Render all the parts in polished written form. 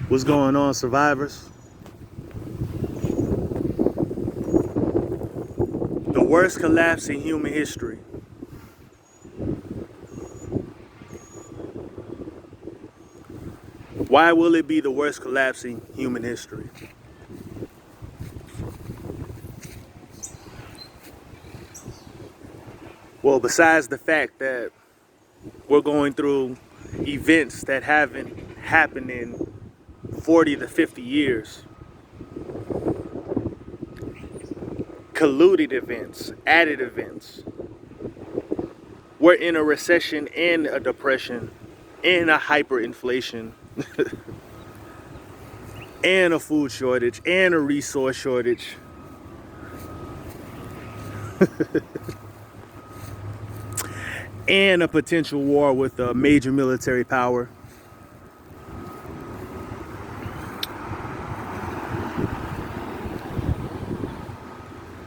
What's going on, survivors? The worst collapse in human history. Why will it be the worst collapse in human history? Well, besides the fact that we're going through events that haven't happened in 40 to 50 years, colluded events, added events. We're in a recession and a depression and a hyperinflation and a food shortage and a resource shortage. And a potential war with a major military power.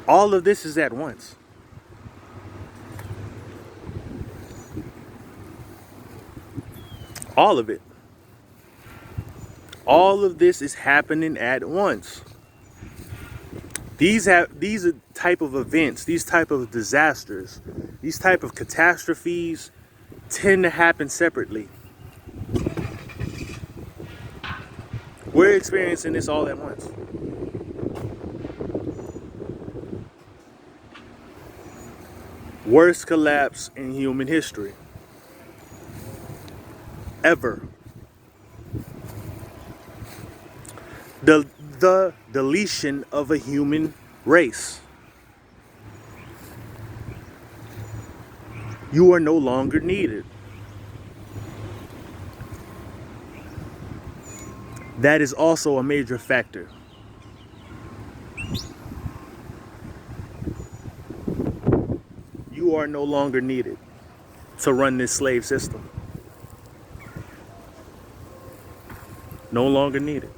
All of this is at once. All of it. All of this is happening at once. These are type of events, these type of disasters, these type of catastrophes tend to happen separately. We're experiencing this all at once. Worst collapse in human history. Ever. The deletion of a human race. You are no longer needed. That is also a major factor. You are no longer needed to run this slave system. No longer needed.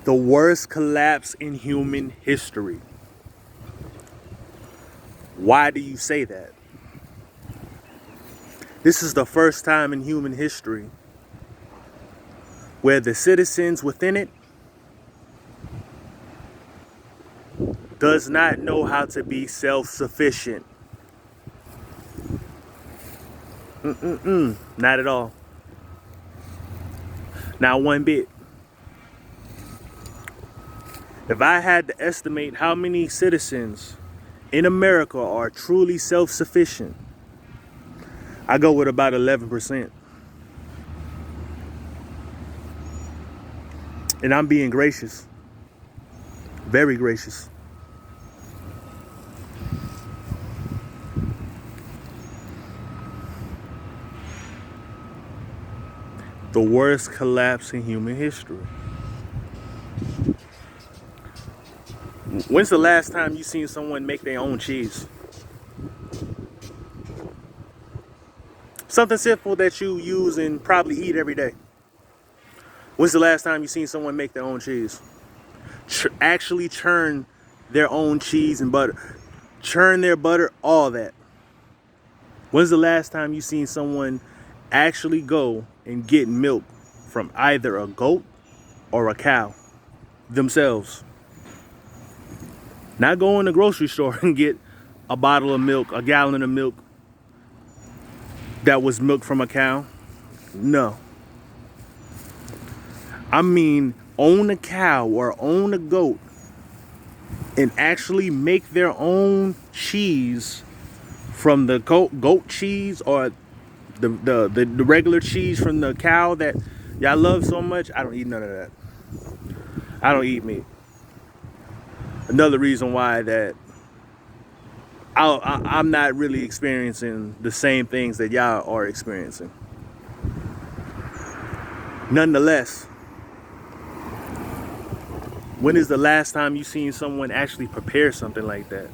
The worst collapse in human history. Why do you say that? This is the first time in human history where the citizens within it does not know how to be self-sufficient. Not at all. Not one bit. If I had to estimate how many citizens in America are truly self-sufficient, I go with about 11%. And I'm being gracious. Very gracious. The worst collapse in human history. When's the last time you seen someone make their own cheese? Something simple that you use and probably eat every day. When's the last time you seen someone make their own cheese? Actually churn their own cheese and butter. Churn their butter, all that. When's the last time you seen someone actually go and get milk from either a goat or a cow themselves? Not go in the grocery store and get a bottle of milk, a gallon of milk that was milk from a cow. No. I mean, own a cow or own a goat and actually make their own cheese from the goat cheese or the regular cheese from the cow that y'all love so much. I don't eat none of that. I don't eat meat. Another reason why that I'm not really experiencing the same things that y'all are experiencing. Nonetheless, when is the last time you seen someone actually prepare something like that?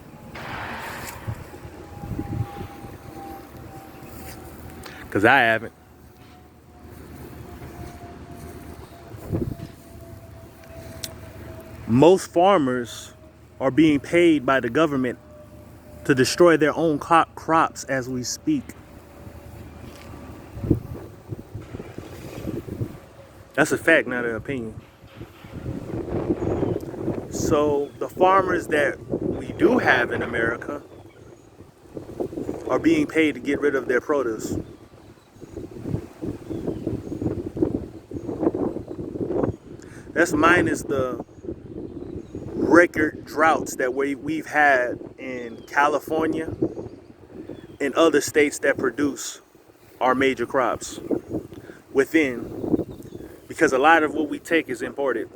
Because I haven't. Most farmers are being paid by the government to destroy their own crops as we speak. That's a fact, not an opinion. So the farmers that we do have in America are being paid to get rid of their produce. That's minus the record droughts that we've had in California and other states that produce our major crops within, because a lot of what we take is imported,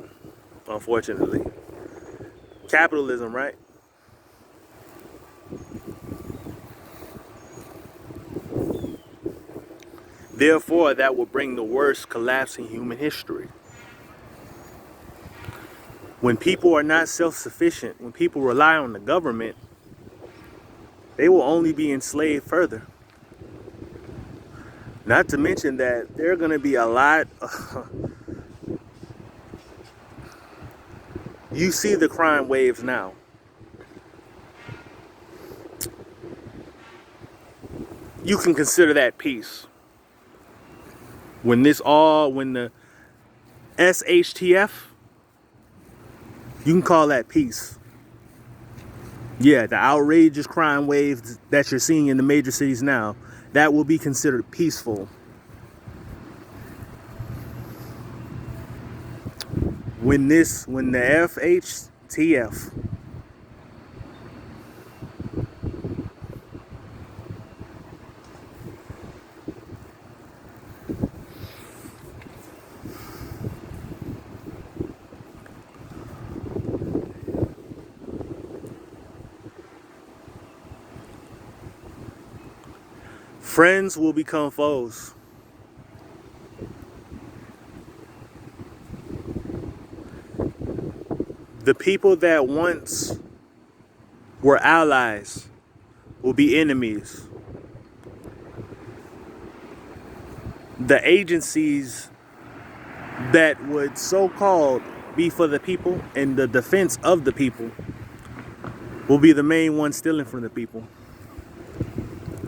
unfortunately. Capitalism, right? Therefore, that will bring the worst collapse in human history. When people are not self-sufficient, when people rely on the government, they will only be enslaved further. Not to mention that there are going to be a lot you see the crime waves now. You can consider that peace. When the SHTF, you can call that peace. Yeah, the outrageous crime waves that you're seeing in the major cities now, that will be considered peaceful. When the FHTF, friends will become foes. The people that once were allies will be enemies. The agencies that would so-called be for the people and the defense of the people will be the main ones stealing from the people.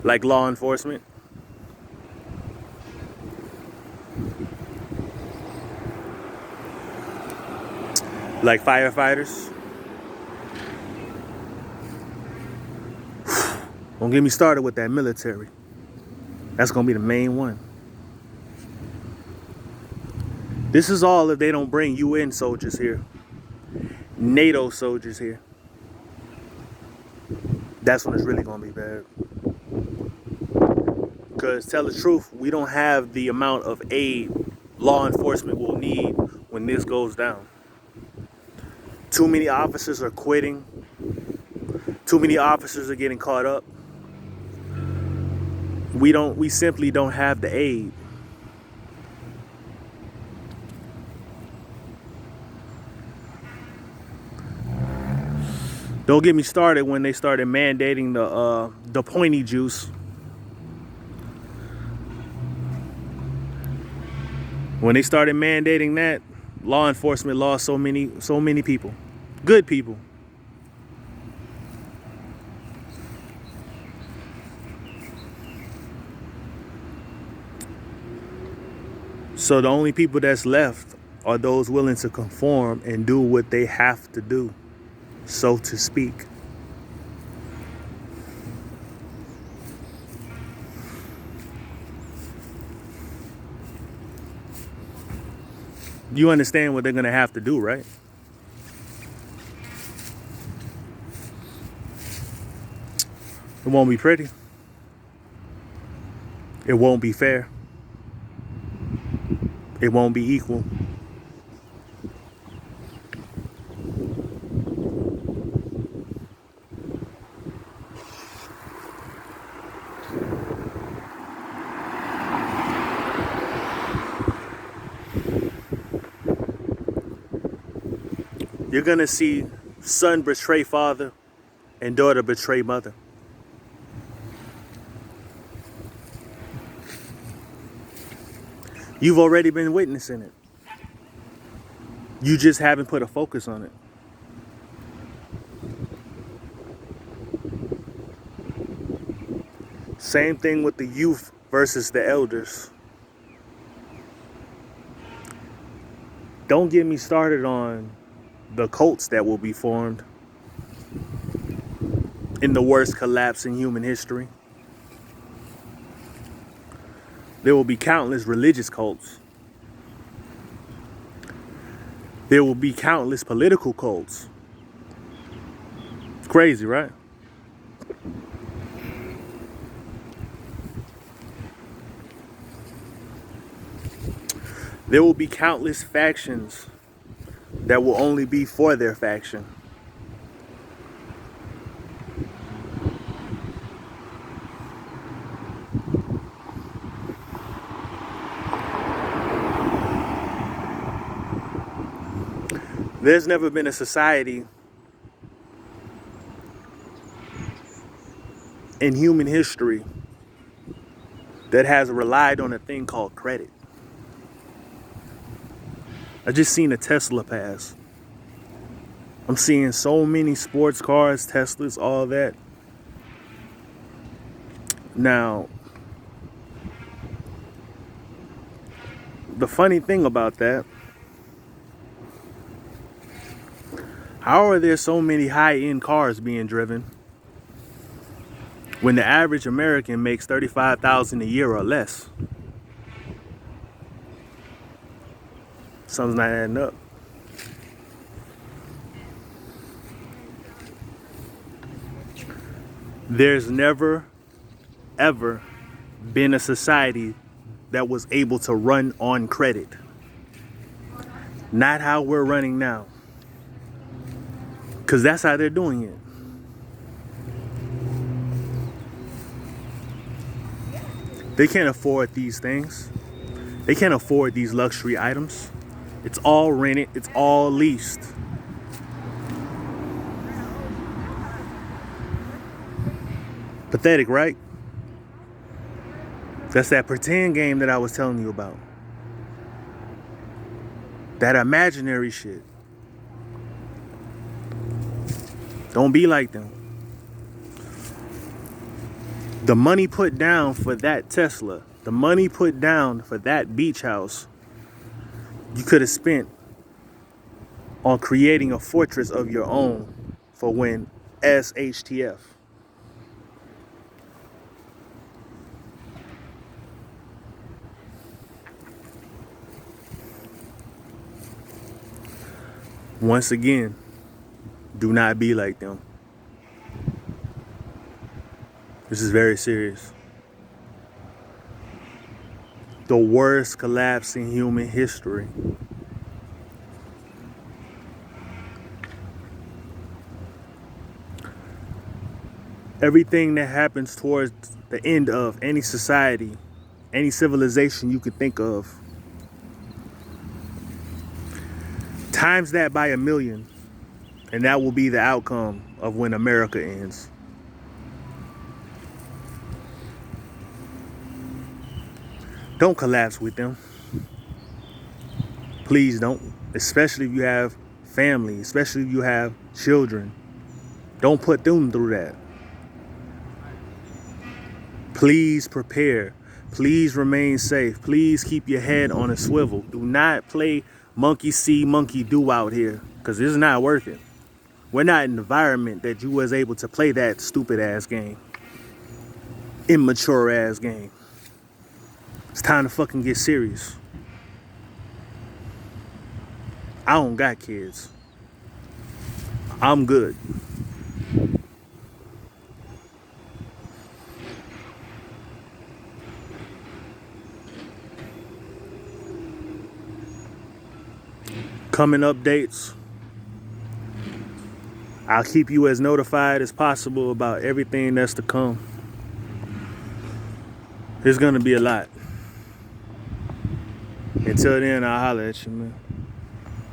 Like law enforcement. Like firefighters. Don't get me started with that military. That's gonna be the main one. This is all if they don't bring UN soldiers here. NATO soldiers here. That's when it's really gonna be bad. Because tell the truth, we don't have the amount of aid law enforcement will need when this goes down. Too many officers are quitting. Too many officers are getting caught up. We simply don't have the aid. Don't get me started when they started mandating the pointy juice. When they started mandating that, law enforcement lost so many people. Good people. So the only people that's left are those willing to conform and do what they have to do, so to speak. You understand what they're gonna have to do, right? It won't be pretty. It won't be fair. It won't be equal. You're gonna see son betray father and daughter betray mother. You've already been witnessing it. You just haven't put a focus on it. Same thing with the youth versus the elders. Don't get me started on the cults that will be formed in the worst collapse in human history. There will be countless religious cults. There will be countless political cults. It's crazy, right? There will be countless factions that will only be for their faction. There's never been a society in human history that has relied on a thing called credit. I just seen a Tesla pass. I'm seeing so many sports cars, Teslas, all that. Now, the funny thing about that, how are there so many high-end cars being driven when the average American makes $35,000 a year or less? Something's not adding up. There's never, ever been a society that was able to run on credit. Not how we're running now. Because that's how they're doing it. They can't afford these things. They can't afford these luxury items. It's all rented. It's all leased. Pathetic, right? That's that pretend game that I was telling you about. That imaginary shit. Don't be like them. The money put down for that Tesla, the money put down for that beach house, you could have spent on creating a fortress of your own for when SHTF. Once again, do not be like them. This is very serious. The worst collapse in human history. Everything that happens towards the end of any society, any civilization you could think of, times that by 1,000,000, and that will be the outcome of when America ends. Don't collapse with them. Please don't. Especially if you have family, especially if you have children. Don't put them through that. Please prepare. Please remain safe. Please keep your head on a swivel. Do not play monkey see, monkey do out here, because it's not working. We're not in an environment that you was able to play that stupid ass game. Immature ass game. It's time to fucking get serious. I don't got kids. I'm good. Coming updates. I'll keep you as notified as possible about everything that's to come. There's gonna be a lot. Until then, I'll holler at you, man.